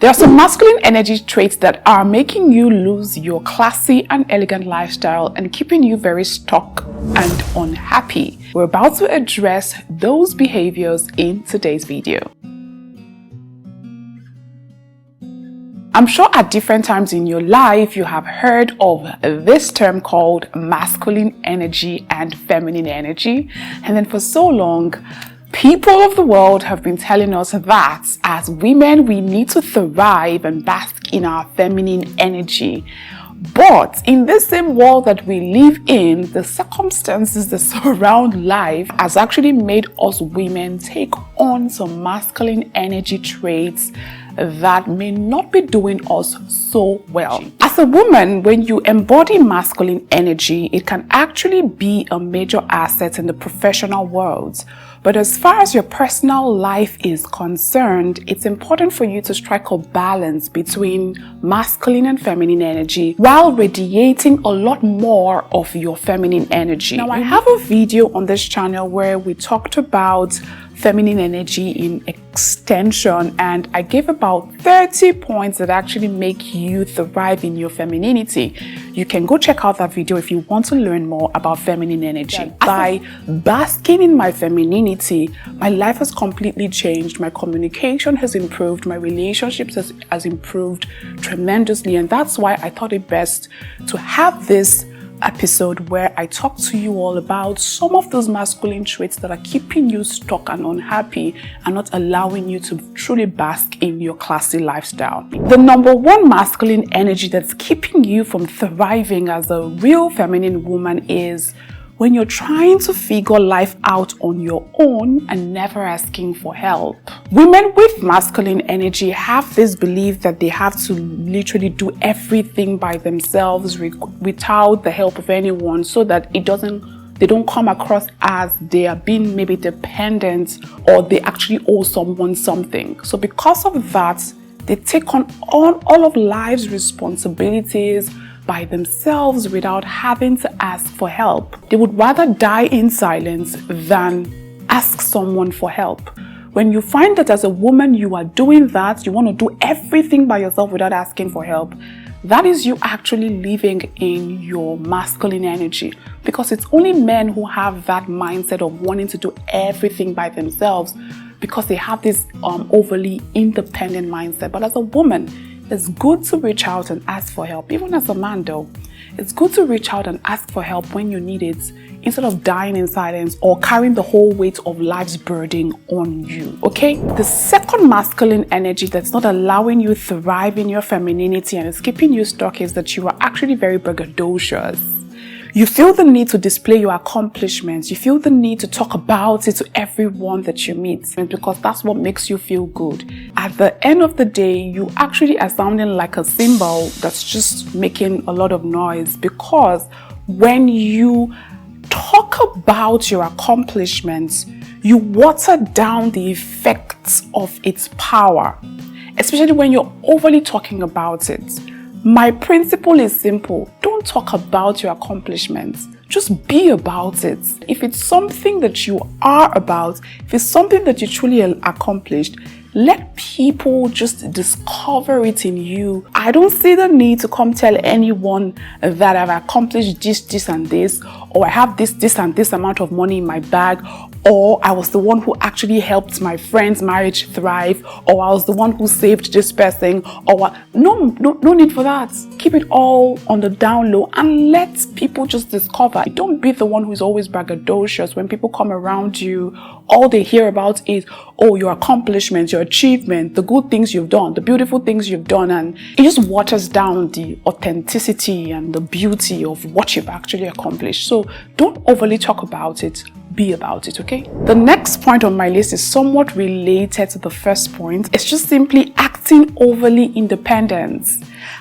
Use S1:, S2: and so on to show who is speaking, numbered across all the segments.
S1: There are some masculine energy traits that are making you lose your classy and elegant lifestyle and keeping you very stuck and unhappy. We're about to address those behaviors in today's video. I'm sure at different times in your life you have heard of this term called masculine energy and feminine energy, and then for so long people of the world have been telling us that as women we need to thrive and bask in our feminine energy. But in this same world that we live in, the circumstances that surround life has actually made us women take on some masculine energy traits that may not be doing us so well. As a woman, when you embody masculine energy, it can actually be a major asset in the professional world. But as far as your personal life is concerned, it's important for you to strike a balance between masculine and feminine energy while radiating a lot more of your feminine energy. Now, I have a video on this channel where we talked about feminine energy in extension, and I gave about 30 points that actually make you thrive in your femininity. You can go check out that video if you want to learn more about feminine energy. By basking in my femininity, my life has completely changed. My communication has improved, my relationships has improved tremendously, and that's why I thought it best to have this episode where I talk to you all about some of those masculine traits that are keeping you stuck and unhappy and not allowing you to truly bask in your classy lifestyle. The number one masculine energy that's keeping you from thriving as a real feminine woman is when you're trying to figure life out on your own and never asking for help. Women with masculine energy have this belief that they have to literally do everything by themselves without the help of anyone, so that they don't come across as they are being maybe dependent or they actually owe someone something. So because of that, they take on all of life's responsibilities by themselves without having to ask for help. They would rather die in silence than ask someone for help. When you find that as a woman you are doing that, you want to do everything by yourself without asking for help, that is you actually living in your masculine energy, because it's only men who have that mindset of wanting to do everything by themselves because they have this overly independent mindset. But as a woman, it's good to reach out and ask for help. Even as a man though, it's good to reach out and ask for help when you need it, instead of dying in silence or carrying the whole weight of life's burden on you, okay? The second masculine energy that's not allowing you thrive in your femininity and is keeping you stuck is that you are actually very braggadocious. You feel the need to display your accomplishments. You feel the need to talk about it to everyone that you meet, because that's what makes you feel good. At the end of the day, you actually are sounding like a cymbal that's just making a lot of noise, because when you talk about your accomplishments, you water down the effects of its power, especially when you're overly talking about it. My principle is simple. Don't talk about your accomplishments. Just be about it. If it's something that you are about, if it's something that you truly accomplished, let people just discover it in you. I don't see the need to come tell anyone that I've accomplished this, and this, or I have this, and this amount of money in my bag, or I was the one who actually helped my friend's marriage thrive, or I was the one who saved this person, or no need for that. Keep it all on the down low and let people just discover. Don't be the one who's always braggadocious. When people come around you, all they hear about is, oh, your accomplishments, your achievement, the good things you've done, the beautiful things you've done, and it just waters down the authenticity and the beauty of what you've actually accomplished. So don't overly talk about it. Be about it, okay? The next point on my list is somewhat related to the first point. It's just simply acting overly independent.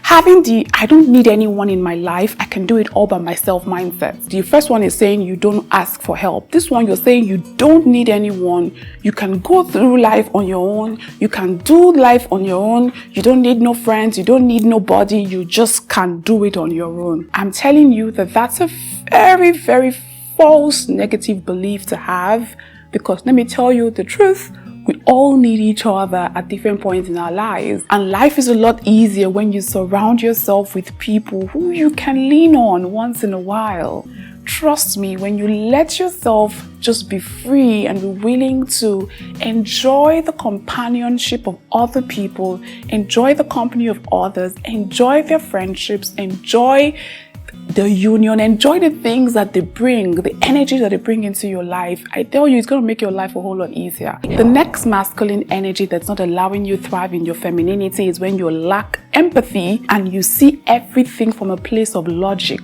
S1: Having the I don't need anyone in my life, I can do it all by myself mindset. The first one is saying you don't ask for help. This one, you're saying you don't need anyone. You can go through life on your own. You can do life on your own. You don't need no friends. You don't need nobody. You just can do it on your own. I'm telling you that that's a very, very false negative belief to have, because let me tell you the truth, We all need each other at different points in our lives. And life is a lot easier when you surround yourself with people who you can lean on once in a while. Trust me, when you let yourself just be free and be willing to enjoy the companionship of other people, enjoy the company of others, enjoy their friendships, enjoy the union, enjoy the things that they bring, the energy that they bring into your life, I tell you, it's going to make your life a whole lot easier. The next masculine energy that's not allowing you to thrive in your femininity is when you lack empathy and you see everything from a place of logic.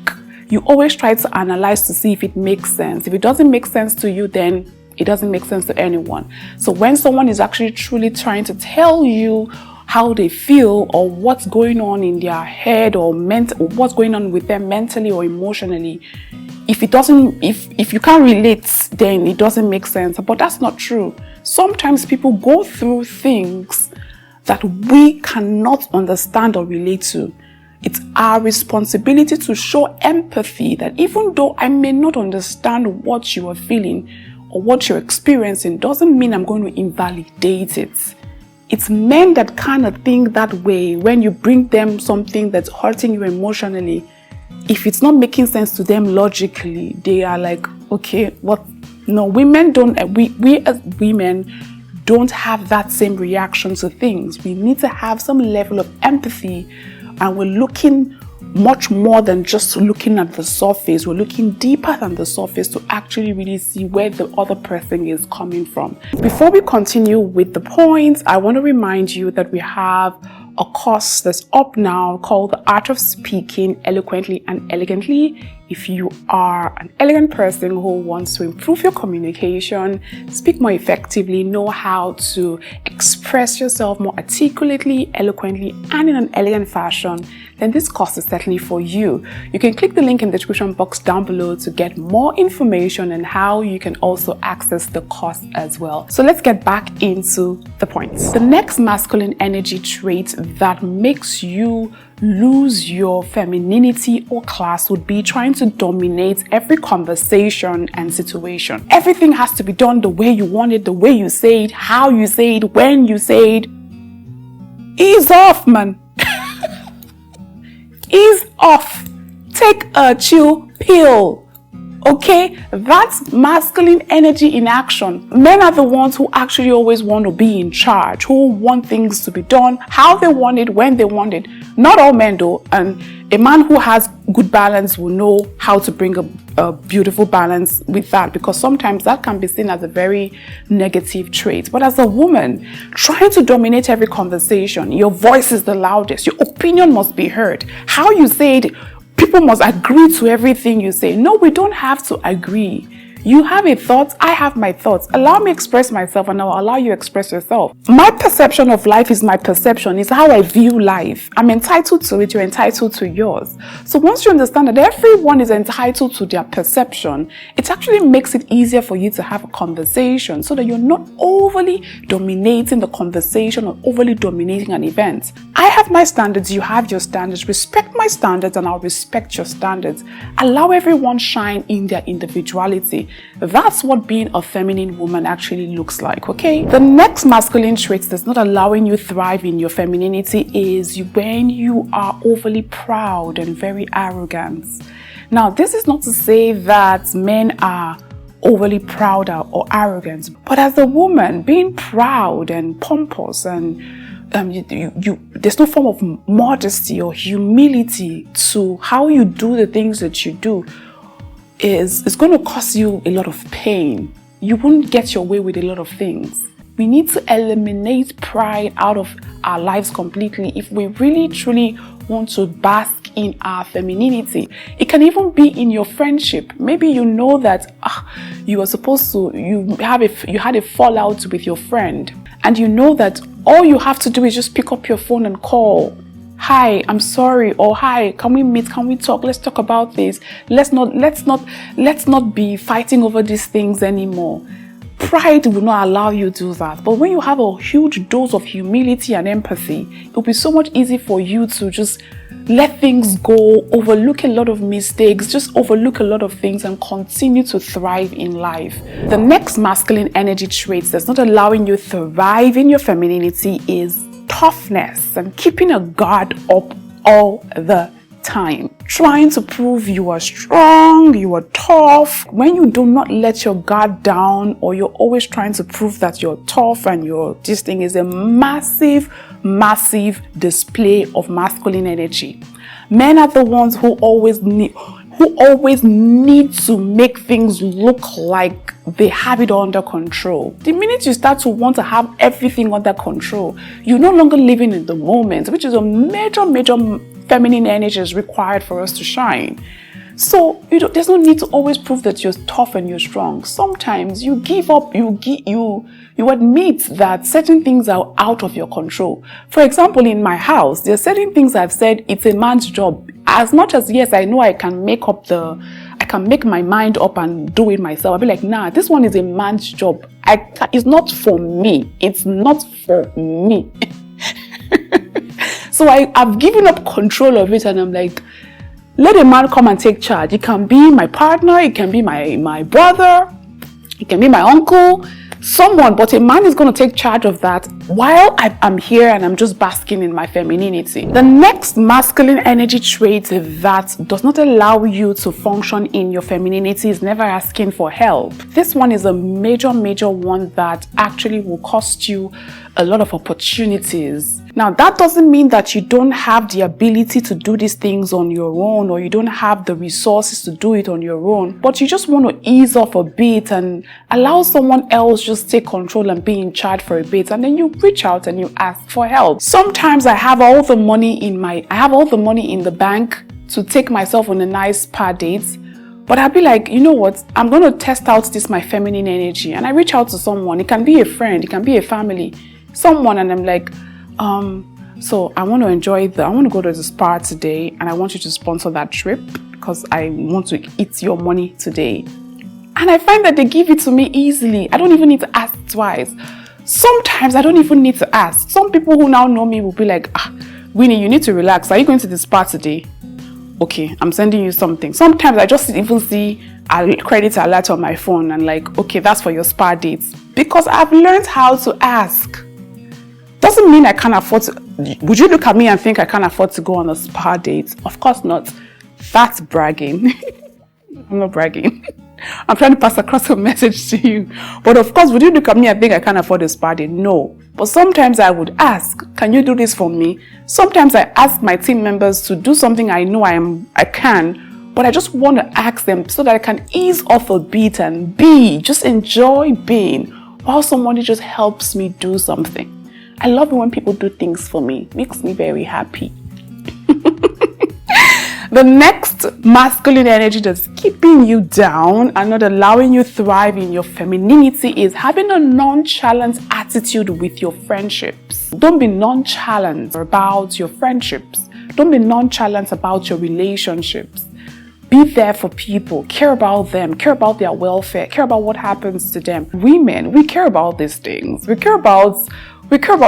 S1: You always try to analyze to see if it makes sense. If it doesn't make sense to you, then it doesn't make sense to anyone. So when someone is actually truly trying to tell you how they feel or what's going on in their head or what's going on with them mentally or emotionally, if you can't relate, then it doesn't make sense. But that's not true. Sometimes people go through things that we cannot understand or relate to. It's our responsibility to show empathy, that even though I may not understand what you are feeling or what you're experiencing, doesn't mean I'm going to invalidate it. It's men that kind of think that way. When you bring them something that's hurting you emotionally, if it's not making sense to them logically, they are like, okay, what? No, women don't, we as women don't have that same reaction to things. We need to have some level of empathy, and we're looking much more than just looking at the surface. We're looking deeper than the surface to actually really see where the other person is coming from. Before we continue with the points, I want to remind you that we have a course that's up now called The Art of Speaking Eloquently and Elegantly. If you are an elegant person who wants to improve your communication, speak more effectively, know how to express yourself more articulately, eloquently, and in an elegant fashion, then this course is certainly for you. You can click the link in the description box down below to get more information and how you can also access the course as well. So let's get back into the points. The next masculine energy trait that makes you lose your femininity or class would be trying to dominate every conversation and situation. Everything has to be done the way you want it, the way you say it, how you say it, when you say it. Ease off, man. Ease off. Take a chill pill. Okay, that's masculine energy in action. Men are the ones who actually always want to be in charge, who want things to be done how they want it, when they want it. Not all men though, and a man who has good balance will know how to bring a beautiful balance with that, because sometimes that can be seen as a very negative trait. But as a woman, trying to dominate every conversation, your voice is the loudest, your opinion must be heard, how you say it, people must agree to everything you say. No, we don't have to agree. You have a thought, I have my thoughts. Allow me express myself and I'll allow you express yourself. My perception of life is my perception. It's how I view life. I'm entitled to it, you're entitled to yours. So once you understand that everyone is entitled to their perception, it actually makes it easier for you to have a conversation so that you're not overly dominating the conversation or overly dominating an event. I have my standards, you have your standards. Respect my standards and I'll respect your standards. Allow everyone shine in their individuality. That's what being a feminine woman actually looks like, okay? The next masculine trait that's not allowing you thrive in your femininity is when you are overly proud and very arrogant. Now, this is not to say that men are overly proud or arrogant, but as a woman, being proud and pompous and there's no form of modesty or humility to how you do the things that you do. It's going to cause you a lot of pain. You won't get your way with a lot of things. We need to eliminate pride out of our lives completely if we really truly want to bask in our femininity. It can even be in your friendship. Maybe you know that you had a fallout with your friend, and you know that all you have to do is just pick up your phone and call. Hi, I'm sorry, or hi, can we meet, can we talk, let's talk about this. Let's not be fighting over these things anymore. Pride will not allow you to do that. But when you have a huge dose of humility and empathy, it will be so much easier for you to just let things go, overlook a lot of mistakes, just overlook a lot of things and continue to thrive in life. The next masculine energy trait that's not allowing you to thrive in your femininity is toughness and keeping a guard up all the time, trying to prove you are strong, you are tough. When you do not let your guard down, or you're always trying to prove that you're tough and this thing is a massive display of masculine energy. Men are the ones who always need to make things look like they have it under control. The minute you start to want to have everything under control, you're no longer living in the moment, which is a major feminine energy is required for us to shine. So there's no need to always prove that you're tough and you're strong. Sometimes you give up, you admit that certain things are out of your control. For example, in my house, there are certain things I've said it's a man's job. As much as, yes, I know I can make my mind up and do it myself. I'll be like, nah, this one is a man's job. It's not for me. It's not for me. So I've given up control of it, and I'm like, let a man come and take charge. It can be my partner, it can be my brother, it can be my uncle, someone, but a man is going to take charge of that while I'm here and I'm just basking in my femininity. The next masculine energy trait that does not allow you to function in your femininity is never asking for help. This one is a major one that actually will cost you a lot of opportunities. Now, that doesn't mean that you don't have the ability to do these things on your own, or you don't have the resources to do it on your own, but you just want to ease off a bit and allow someone else just take control and be in charge for a bit, and then you reach out and you ask for help. Sometimes I have all the money in the bank to take myself on a nice spa date, but I'll be like, you know what, I'm going to test out my feminine energy, and I reach out to someone. It can be a friend, it can be a family, someone, and I'm like, so I want to go to the spa today, and I want you to sponsor that trip because I want to eat your money today. And I find that they give it to me easily. I don't even need to ask twice. Sometimes I don't even need to ask. Some people who now know me will be like, Winnie, you need to relax. Are you going to the spa today? Okay, I'm sending you something. Sometimes I just even see a credit alert on my phone and like, okay, that's for your spa dates. Because I've learned how to ask. Doesn't mean I can't afford to. Would you look at me and think I can't afford to go on a spa date? Of course not. That's bragging. I'm not bragging. I'm trying to pass across a message to you. But of course, would you look at me and think I can't afford a spa date? No. But sometimes I would ask, can you do this for me? Sometimes I ask my team members to do something I know I can, but I just want to ask them so that I can ease off a bit and just enjoy being, while somebody just helps me do something. I love it when people do things for me. It makes me very happy. The next masculine energy that's keeping you down and not allowing you thrive in your femininity is having a nonchalant attitude with your friendships. Don't be nonchalant about your friendships. Don't be nonchalant about your relationships. Be there for people, care about them, care about their welfare, care about what happens to them. Women, we care about these things. We care about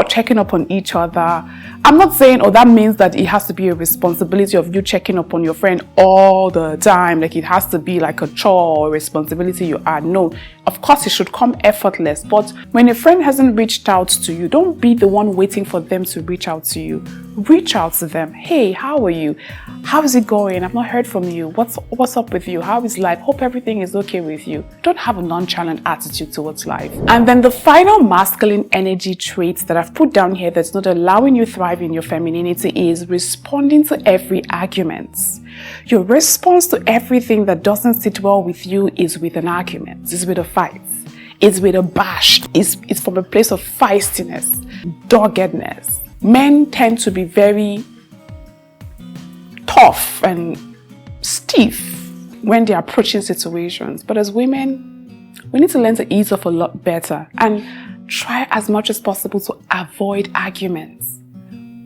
S1: checking up on each other. I'm not saying, that means that it has to be a responsibility of you checking up on your friend all the time. Like it has to be like a chore or responsibility you add. No, of course it should come effortless. But when a friend hasn't reached out to you, don't be the one waiting for them to reach out to you. Reach out to them. Hey, how are you? How is it going? I've not heard from you. What's up with you? How is life? Hope everything is okay with you. Don't have a nonchalant attitude towards life. And then the final masculine energy traits that I've put down here that's not allowing you thrive in your femininity is responding to every argument. Your response to everything that doesn't sit well with you is with an argument. It's with a fight. It's with a bash. It's from a place of feistiness, doggedness. Men tend to be very tough and stiff when they're approaching situations. But as women, we need to learn to ease off a lot better and try as much as possible to avoid arguments.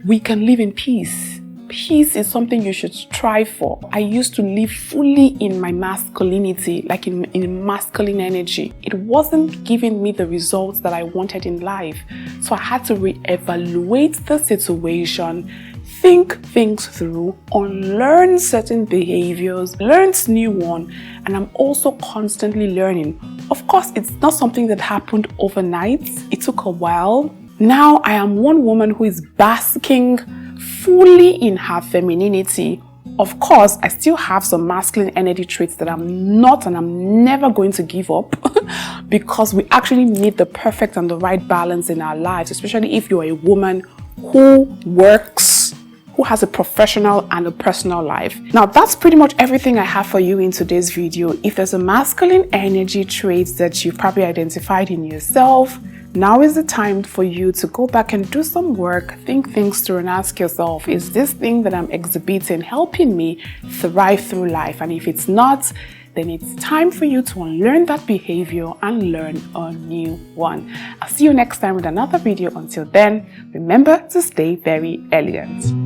S1: We can live in peace peace is something you should strive for. I used to live fully in my masculinity, like in masculine energy. It wasn't giving me the results that I wanted in life. So I had to reevaluate the situation, think things through, unlearn certain behaviors, learn new one, and I'm also constantly learning. Of course, it's not something that happened overnight. It took a while. Now I am one woman who is basking fully in her femininity. Of course, I still have some masculine energy traits that I'm not and I'm never going to give up because we actually need the perfect and the right balance in our lives, especially if you're a woman who works, who has a professional and a personal life. Now, that's pretty much everything I have for you in today's video. If there's a masculine energy trait that you've probably identified in yourself, now is the time for you to go back and do some work, think things through and ask yourself, is this thing that I'm exhibiting helping me thrive through life? And if it's not, then it's time for you to unlearn that behavior and learn a new one. I'll see you next time with another video. Until then, remember to stay very elegant.